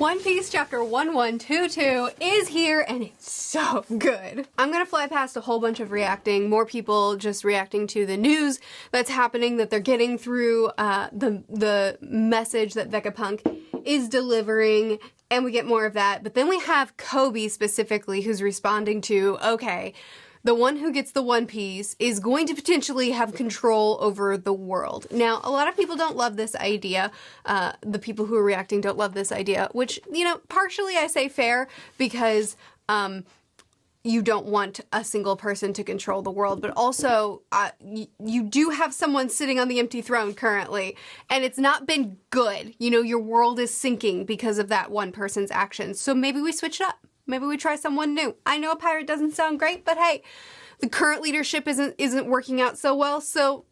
One Piece chapter 1122 is here and it's so good. I'm gonna fly past a whole bunch of more people just reacting to the news that's happening, that they're getting through the message that Vegapunk is delivering, and we get more of that. But then we have Kobe specifically who's responding to, okay, the one who gets the One Piece is going to potentially have control over the world. Now, a lot of people don't love this idea. The people who are reacting don't love this idea, which, you know, partially I say fair because you don't want a single person to control the world, but also you do have someone sitting on the empty throne currently, and it's not been good. You know, your world is sinking because of that one person's actions. So maybe we switch it up. Maybe we try someone new. I know a pirate doesn't sound great, but hey, the current leadership isn't working out so well, so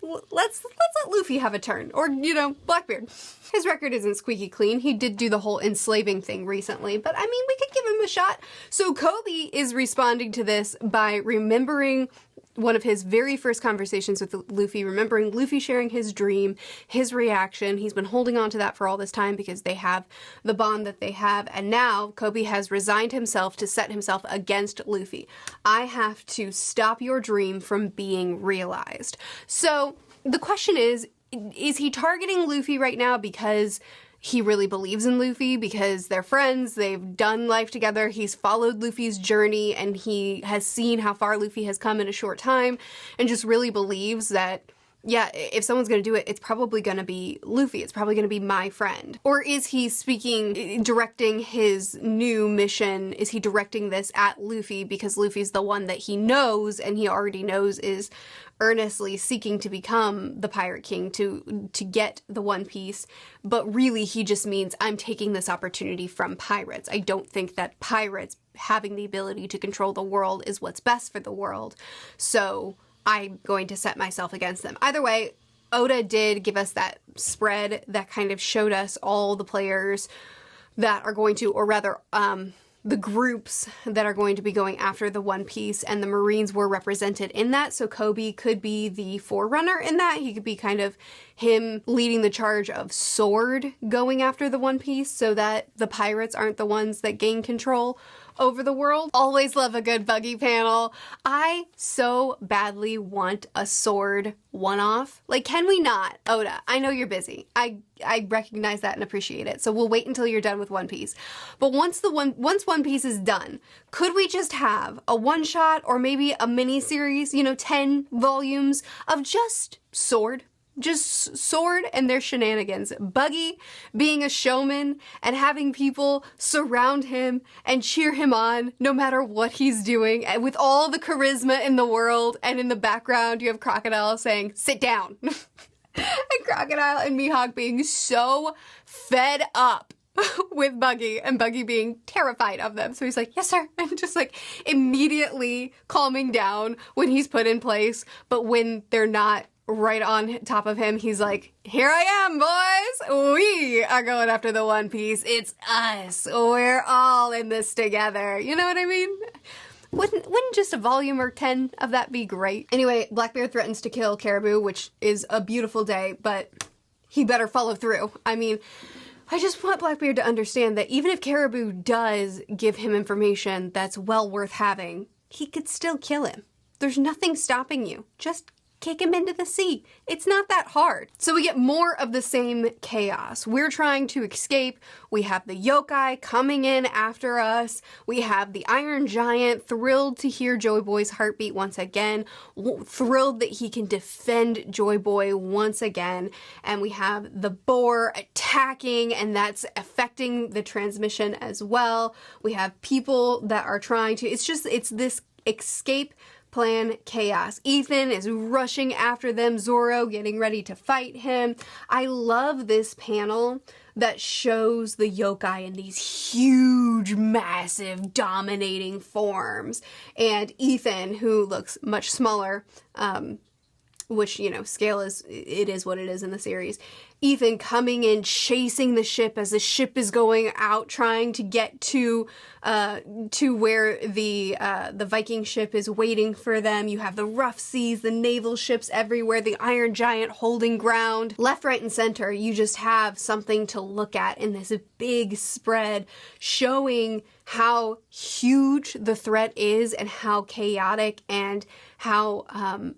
let's let Luffy have a turn. Or, you know, Blackbeard. His record isn't squeaky clean. He did do the whole enslaving thing recently, but I mean, we could give him a shot. So Kobe is responding to this by remembering one of his very first conversations with Luffy, remembering Luffy sharing his dream, his reaction. He's been holding on to that for all this time because they have the bond that they have, and now Kobe has resigned himself to set himself against Luffy. I have to stop your dream from being realized. So the question is he targeting Luffy right now because he really believes in Luffy, because they're friends, they've done life together, he's followed Luffy's journey, and he has seen how far Luffy has come in a short time, and just really believes that, yeah, if someone's gonna do it, it's probably gonna be Luffy. It's probably gonna be my friend. Or is he directing his new mission, is he directing this at Luffy because Luffy's the one that he knows, and he already knows is earnestly seeking to become the Pirate King, to get the One Piece, but really he just means I'm taking this opportunity from pirates. I don't think that pirates having the ability to control the world is what's best for the world, so I'm going to set myself against them. Either way, Oda did give us that spread that kind of showed us all the players that are going to, or rather, the groups that are going to be going after the One Piece, and the Marines were represented in that, so Kobe could be the forerunner in that. He could be kind of him leading the charge of Sword going after the One Piece so that the pirates aren't the ones that gain control over the world. Always love a good Buggy panel. I so badly want a Sword one-off. Like, can we not? Oda, I know you're busy. I recognize that and appreciate it. So we'll wait until you're done with One Piece. But once One Piece is done, could we just have a one-shot or maybe a mini-series, you know, 10 volumes of just Sword? Just Sword and their shenanigans. Buggy being a showman and having people surround him and cheer him on no matter what he's doing, and with all the charisma in the world, and in the background you have Crocodile saying, "Sit down." And Crocodile and Mihawk being so fed up with Buggy, and Buggy being terrified of them. So he's like, "Yes, sir," and just like immediately calming down when he's put in place, but when they're not right on top of him, he's like, "Here I am, boys! We are going after the One Piece. It's us. We're all in this together." You know what I mean? Wouldn't just a volume or 10 of that be great? Anyway, Blackbeard threatens to kill Caribou, which is a beautiful day, but he better follow through. I mean, I just want Blackbeard to understand that even if Caribou does give him information that's well worth having, he could still kill him. There's nothing stopping you. Just kick him into the sea. It's not that hard. So we get more of the same chaos. We're trying to escape. We have the yokai coming in after us. We have the Iron Giant thrilled to hear Joy Boy's heartbeat once again, thrilled that he can defend Joy Boy once again. And we have the boar attacking, and that's affecting the transmission as well. We have people that are trying to, it's this escape plan chaos. Ethan is rushing after them, Zoro getting ready to fight him. I love this panel that shows the yokai in these huge, massive, dominating forms. And Ethan, who looks much smaller, which, you know, scale is what it is in the series. Ethan coming in, chasing the ship as the ship is going out, trying to get to where the Viking ship is waiting for them. You have the rough seas, the naval ships everywhere, the Iron Giant holding ground. Left, right, and center, you just have something to look at in this big spread showing how huge the threat is and how chaotic and how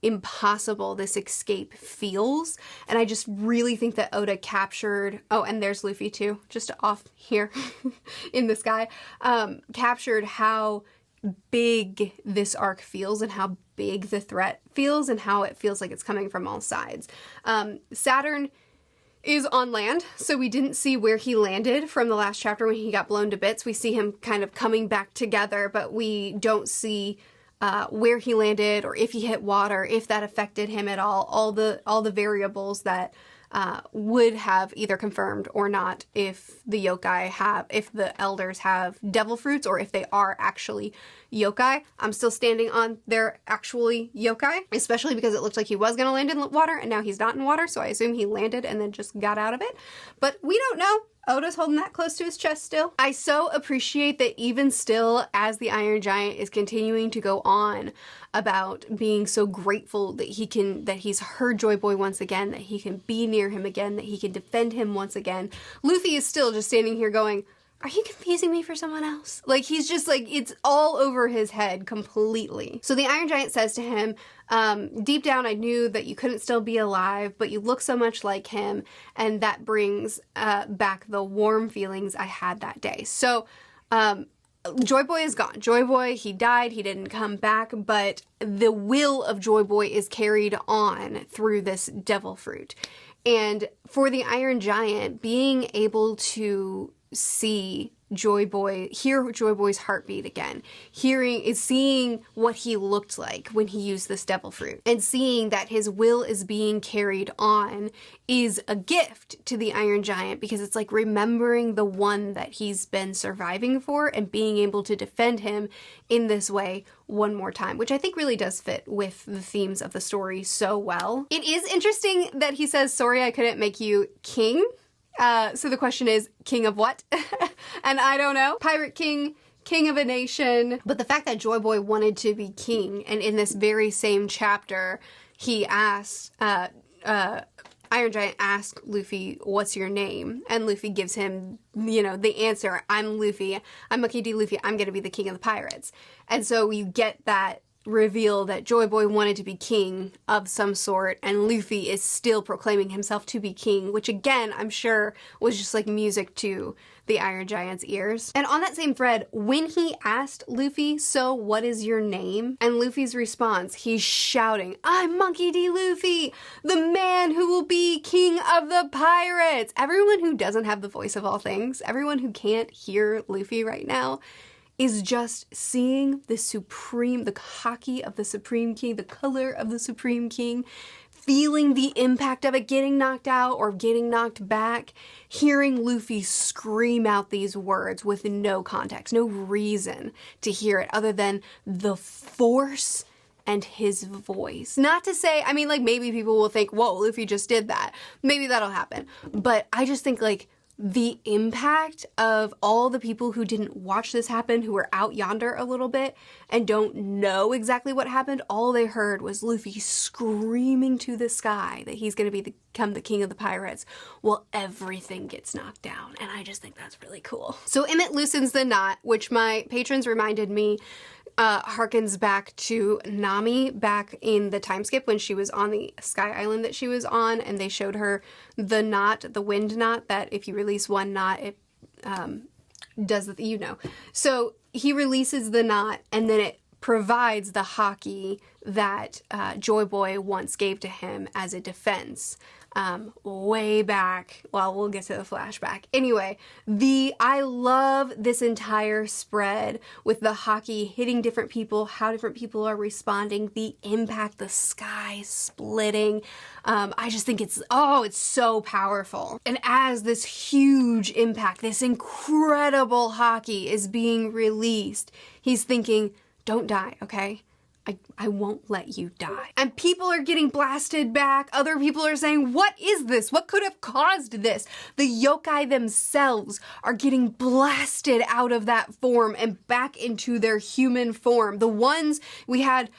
impossible this escape feels. And I just really think that Oda captured, oh, and there's Luffy too, just off here in the sky, captured how big this arc feels and how big the threat feels and how it feels like it's coming from all sides. Saturn is on land, so we didn't see where he landed from the last chapter when he got blown to bits. We see him kind of coming back together, but we don't see where he landed or if he hit water, if that affected him at all the variables that would have either confirmed or not if the elders have devil fruits or if they are actually yokai. I'm still standing on they're actually yokai, especially because it looked like he was going to land in water and now he's not in water, so I assume he landed and then just got out of it. But we don't know. Oda's holding that close to his chest still. I so appreciate that even still, as the Iron Giant is continuing to go on about being so grateful that he's heard Joy Boy once again, that he can be near him again, that he can defend him once again. Luffy is still just standing here going, are you confusing me for someone else? Like, he's just like, it's all over his head completely. So the Iron Giant says to him, deep down I knew that you couldn't still be alive, but you look so much like him, and that brings back the warm feelings I had that day. So Joy Boy is gone. Joy Boy, he died, he didn't come back, but the will of Joy Boy is carried on through this devil fruit. And for the Iron Giant, being able to see Joy Boy, hear Joy Boy's heartbeat again, seeing what he looked like when he used this devil fruit, and seeing that his will is being carried on is a gift to the Iron Giant, because it's like remembering the one that he's been surviving for and being able to defend him in this way one more time, which I think really does fit with the themes of the story so well. It is interesting that he says, sorry I couldn't make you king. So the question is, king of what? And I don't know. Pirate king, king of a nation. But the fact that Joy Boy wanted to be king, and in this very same chapter, he asked, Iron Giant asked Luffy, what's your name? And Luffy gives him, the answer, I'm Luffy. I'm Monkey D. Luffy. I'm going to be the king of the pirates. And so you get that reveal that Joy Boy wanted to be king of some sort, and Luffy is still proclaiming himself to be king, which again, I'm sure was just like music to the Iron Giant's ears. And on that same thread, when he asked Luffy, so what is your name? And Luffy's response, he's shouting, I'm Monkey D. Luffy, the man who will be king of the pirates. Everyone who doesn't have the voice of all things, everyone who can't hear Luffy right now, is just seeing the haki of the Supreme King, the color of the Supreme King, feeling the impact of it, getting knocked out or getting knocked back, hearing Luffy scream out these words with no context, no reason to hear it other than the force and his voice. Not to say, maybe people will think, whoa, Luffy just did that. Maybe that'll happen. But I just think, the impact of all the people who didn't watch this happen, who were out yonder a little bit and don't know exactly what happened, all they heard was Luffy screaming to the sky that he's going to become the king of the pirates while everything gets knocked down. And I just think that's really cool. So Emmett loosens the knot, which my patrons reminded me harkens back to Nami back in the time skip when she was on the Sky Island that she was on, and they showed her the knot, the wind knot, that if you release one knot, it does the, So he releases the knot, and then it provides the haki that Joy Boy once gave to him as a defense. Way back. Well, we'll get to the flashback. Anyway, I love this entire spread with the haki hitting different people, how different people are responding, the impact, the sky splitting. I just think it's so powerful. And as this huge impact, this incredible haki is being released, he's thinking, don't die, okay? I won't let you die. And people are getting blasted back. Other people are saying, what is this? What could have caused this? The yokai themselves are getting blasted out of that form and back into their human form. The ones we had,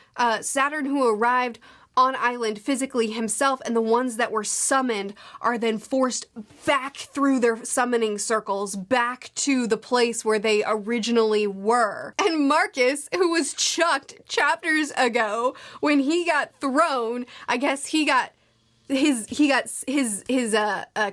Saturn who arrived on island physically himself, and the ones that were summoned are then forced back through their summoning circles, back to the place where they originally were. And Marcus, who was chucked chapters ago when he got thrown, I guess his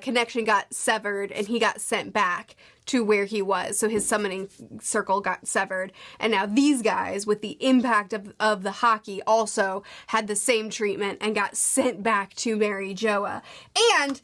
connection got severed and he got sent back to where he was. So his summoning circle got severed. And now these guys, with the impact of the hockey, also had the same treatment and got sent back to Mary Joa. And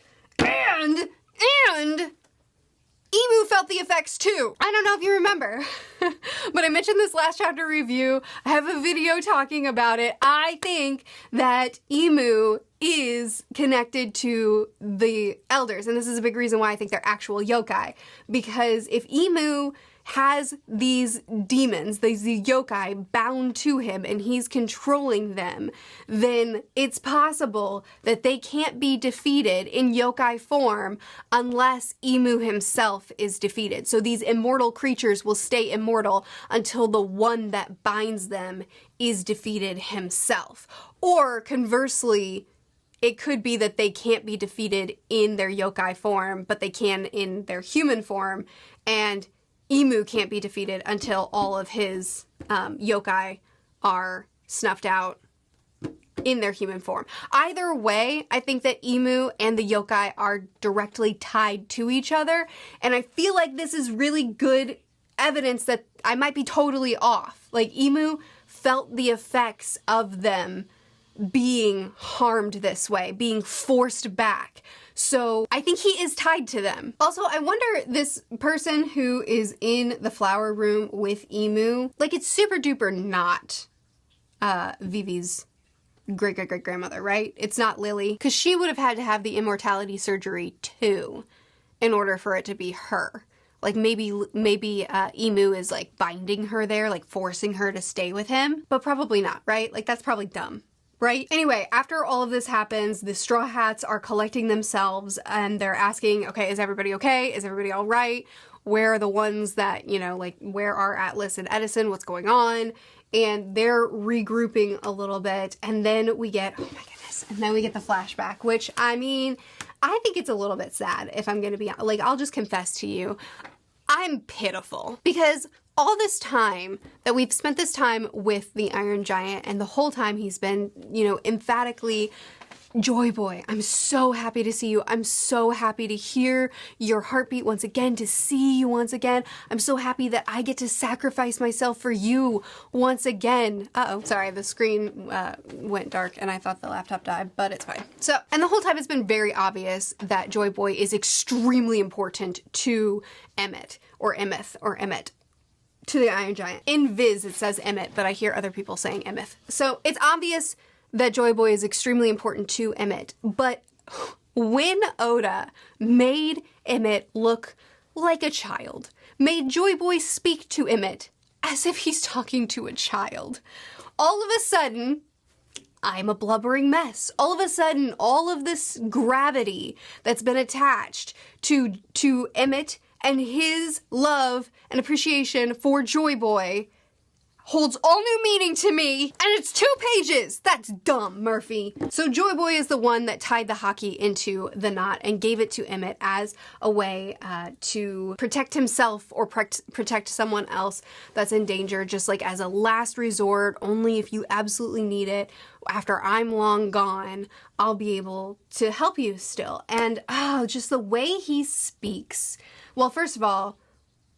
Emu felt the effects too. I don't know if you remember, but I mentioned this last chapter review. I have a video talking about it. I think that Emu is connected to the elders, and this is a big reason why I think they're actual yokai. Because if Emu has these demons, these yokai bound to him, and he's controlling them, then it's possible that they can't be defeated in yokai form unless Emu himself is defeated. So these immortal creatures will stay immortal until the one that binds them is defeated himself. Or conversely, it could be that they can't be defeated in their yokai form, but they can in their human form, and Emu can't be defeated until all of his yokai are snuffed out in their human form. Either way, I think that Emu and the yokai are directly tied to each other, and I feel like this is really good evidence that I might be totally off. Like, Emu felt the effects of them being harmed this way, being forced back. So I think he is tied to them. Also, I wonder, this person who is in the flower room with Emu, like, it's super duper not Vivi's great-great-great-grandmother, right? It's not Lily, because she would have had to have the immortality surgery too in order for it to be her. Like, maybe Emu is, like, binding her there, like, forcing her to stay with him, but probably not, right? Like, that's probably dumb. Right? Anyway, after all of this happens, the Straw Hats are collecting themselves and they're asking, okay, is everybody okay? Is everybody all right? Where are the ones that, you know, like, where are Atlas and Edison? What's going on? And they're regrouping a little bit. And then we get, oh my goodness, and then we get the flashback, which, I mean, I think it's a little bit sad, if I'm gonna be, like, I'll just confess to you, I'm pitiful. Because all this time that we've spent this time with the Iron Giant, and the whole time he's been, you know, emphatically, Joy Boy, I'm so happy to see you. I'm so happy to hear your heartbeat once again, to see you once again. I'm so happy that I get to sacrifice myself for you once again. Uh-oh, sorry, the screen went dark and I thought the laptop died, but it's fine. So, and the whole time it's been very obvious that Joy Boy is extremely important to Emmett, or Emmeth, or Emmett, to the Iron Giant. In Viz, it says Emmett, but I hear other people saying Emmeth. So it's obvious that Joy Boy is extremely important to Emmett, but when Oda made Emmett look like a child, made Joy Boy speak to Emmett as if he's talking to a child, all of a sudden, I'm a blubbering mess. All of a sudden, all of this gravity that's been attached to Emmett and his love and appreciation for Joy Boy holds all new meaning to me, and it's 2 pages! That's dumb, Murphy. So Joy Boy is the one that tied the hockey into the knot and gave it to Emmett as a way to protect himself or protect someone else that's in danger, just like as a last resort, only if you absolutely need it. After I'm long gone, I'll be able to help you still. And just the way he speaks. Well, first of all,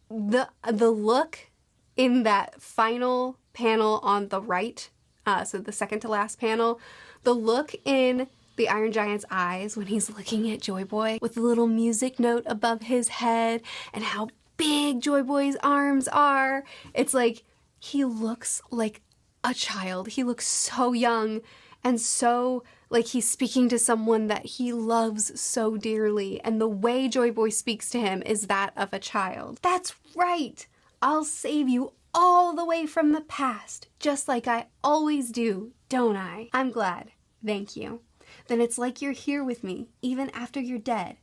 the look in that final panel on the right, so the second to last panel, the look in the Iron Giant's eyes when he's looking at Joy Boy with the little music note above his head and how big Joy Boy's arms are. It's like, he looks like a child. He looks so young and so like he's speaking to someone that he loves so dearly. And the way Joy Boy speaks to him is that of a child. That's right. I'll save you all the way from the past, just like I always do, don't I? I'm glad. Thank you. Then it's like you're here with me, even after you're dead.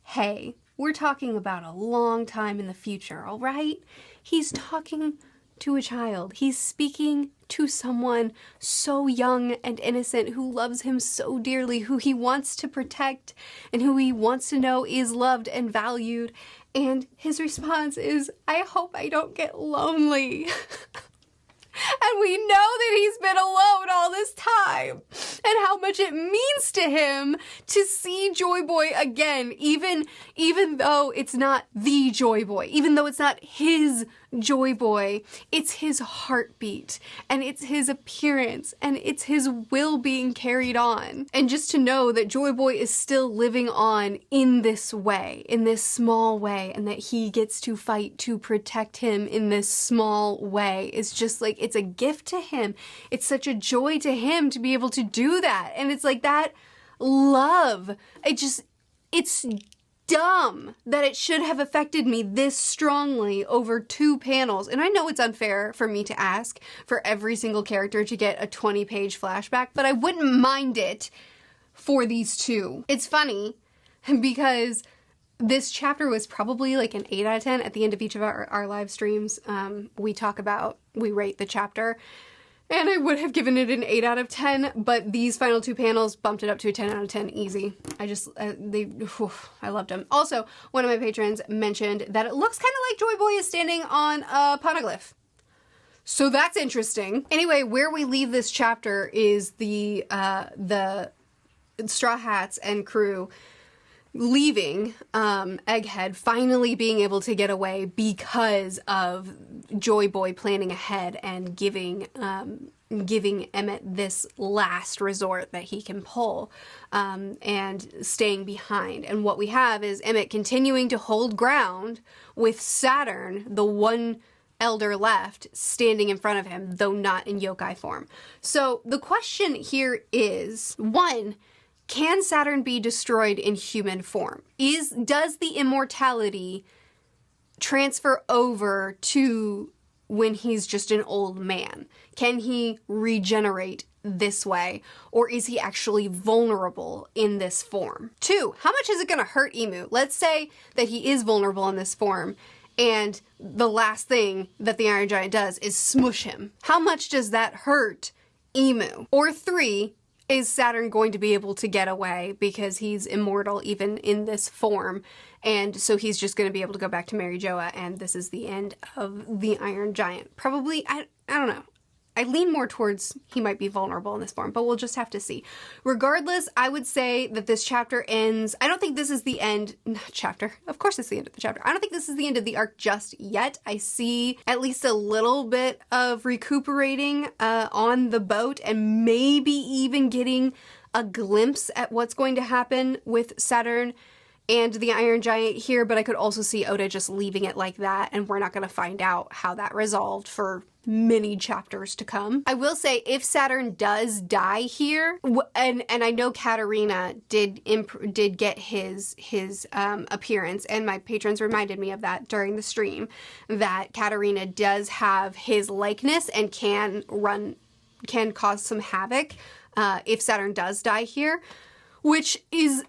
Hey, we're talking about a long time in the future, all right? He's talking to a child. He's speaking to someone so young and innocent who loves him so dearly, who he wants to protect and who he wants to know is loved and valued. And his response is, I hope I don't get lonely. And we know that he's been alone all this time and how much it means to him to see Joy Boy again, even though it's not the Joy Boy, even though it's not his Joy Boy, it's his heartbeat and it's his appearance and it's his will being carried on. And just to know that Joy Boy is still living on in this way, in this small way, and that he gets to fight to protect him in this small way is just like, it's a gift to him. It's such a joy to him to be able to do that. And it's like that love. It's dumb that it should have affected me this strongly over 2 panels. And I know it's unfair for me to ask for every single character to get a 20-page flashback, but I wouldn't mind it for these 2. It's funny because this chapter was probably like an 8 out of 10 at the end of each of our live streams. We rate the chapter. And I would have given it an 8 out of 10, but these final 2 panels bumped it up to a 10 out of 10 easy. I loved them. Also, one of my patrons mentioned that it looks kind of like Joy Boy is standing on a poneglyph. So that's interesting. Anyway, where we leave this chapter is the Straw Hats and crew leaving Egghead, finally being able to get away because of Joy Boy planning ahead and giving Emmett this last resort that he can pull, and staying behind. And what we have is Emmett continuing to hold ground with Saturn, the one elder left, standing in front of him, though not in yokai form. So the question here is, 1, can Saturn be destroyed in human form? Does the immortality transfer over to when he's just an old man? Can he regenerate this way? Or is he actually vulnerable in this form? 2, how much is it going to hurt Emu? Let's say that he is vulnerable in this form and the last thing that the Iron Giant does is smush him. How much does that hurt Emu? Or 3, is Saturn going to be able to get away because he's immortal even in this form, and so he's just going to be able to go back to Mary Joa, and this is the end of the Iron Giant? Probably, I don't know. I lean more towards he might be vulnerable in this form, but we'll just have to see. Regardless, I would say that this chapter ends. I don't think this is the end. Chapter. Of course it's the end of the chapter. I don't think this is the end of the arc just yet. I see at least a little bit of recuperating on the boat, and maybe even getting a glimpse at what's going to happen with Saturn and the Iron Giant here, but I could also see Oda just leaving it like that, and we're not going to find out how that resolved for many chapters to come. I will say, if Saturn does die here, and I know Katarina did get his appearance, and my patrons reminded me of that during the stream, that Katarina does have his likeness and can cause some havoc if Saturn does die here, which is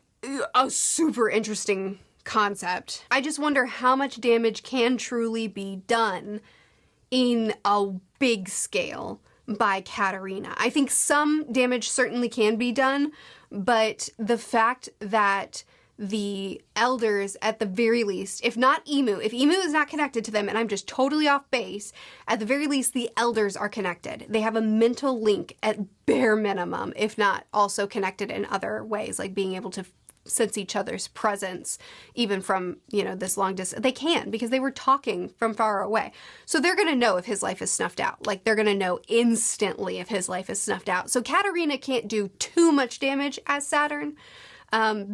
a super interesting concept. I just wonder how much damage can truly be done in a big scale by Katarina. I think some damage certainly can be done, but the fact that the elders, at the very least, if not Emu, if Emu is not connected to them and I'm just totally off base, at the very least the elders are connected. They have a mental link at bare minimum, if not also connected in other ways, like being able to sense each other's presence, even from, this long distance. They can, because they were talking from far away. So they're going to know if his life is snuffed out. Like, they're going to know instantly if his life is snuffed out. So Katarina can't do too much damage as Saturn,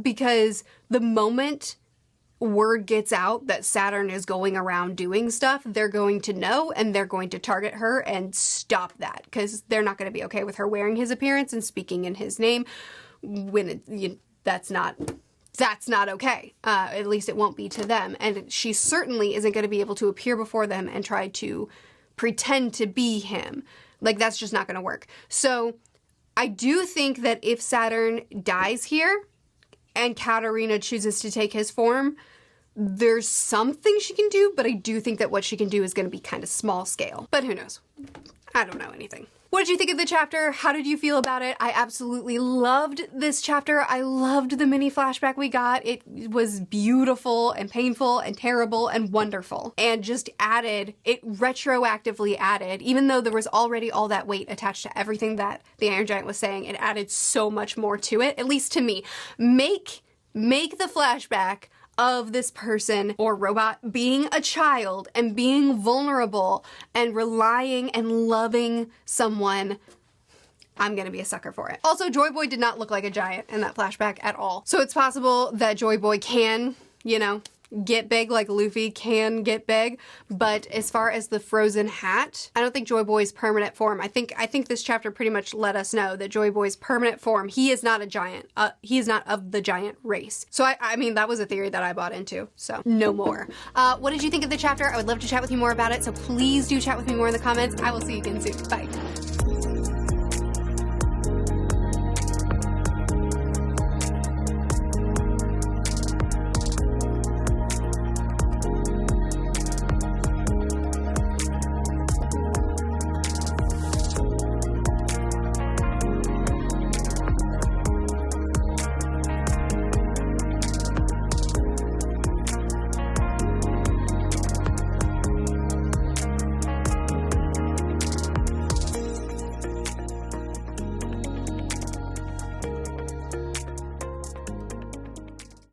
because the moment word gets out that Saturn is going around doing stuff, they're going to know, and they're going to target her and stop that, because they're not going to be okay with her wearing his appearance and speaking in his name when that's not okay. At least it won't be to them. And she certainly isn't going to be able to appear before them and try to pretend to be him. Like, that's just not going to work. So I do think that if Saturn dies here and Katarina chooses to take his form, there's something she can do, but I do think that what she can do is going to be kind of small scale. But who knows? I don't know anything. What did you think of the chapter? How did you feel about it? I absolutely loved this chapter. I loved the mini flashback we got. It was beautiful and painful and terrible and wonderful. And just added, it retroactively added, even though there was already all that weight attached to everything that the Iron Giant was saying, it added so much more to it, at least to me. Make the flashback of this person or robot being a child and being vulnerable and relying and loving someone. I'm gonna be a sucker for it. Also, Joy Boy did not look like a giant in that flashback at all. So it's possible that Joy Boy can, you know, get big like Luffy can get big, but as far as the frozen hat, I don't think Joy Boy's permanent form, I think this chapter pretty much let us know that Joy Boy's permanent form, he is not a giant. He is not of the giant race. So I mean, that was a theory that I bought into, so no more. What did you think of the chapter? I would love to chat with you more about it, so please do chat with me more in the comments. I will see you again soon. Bye.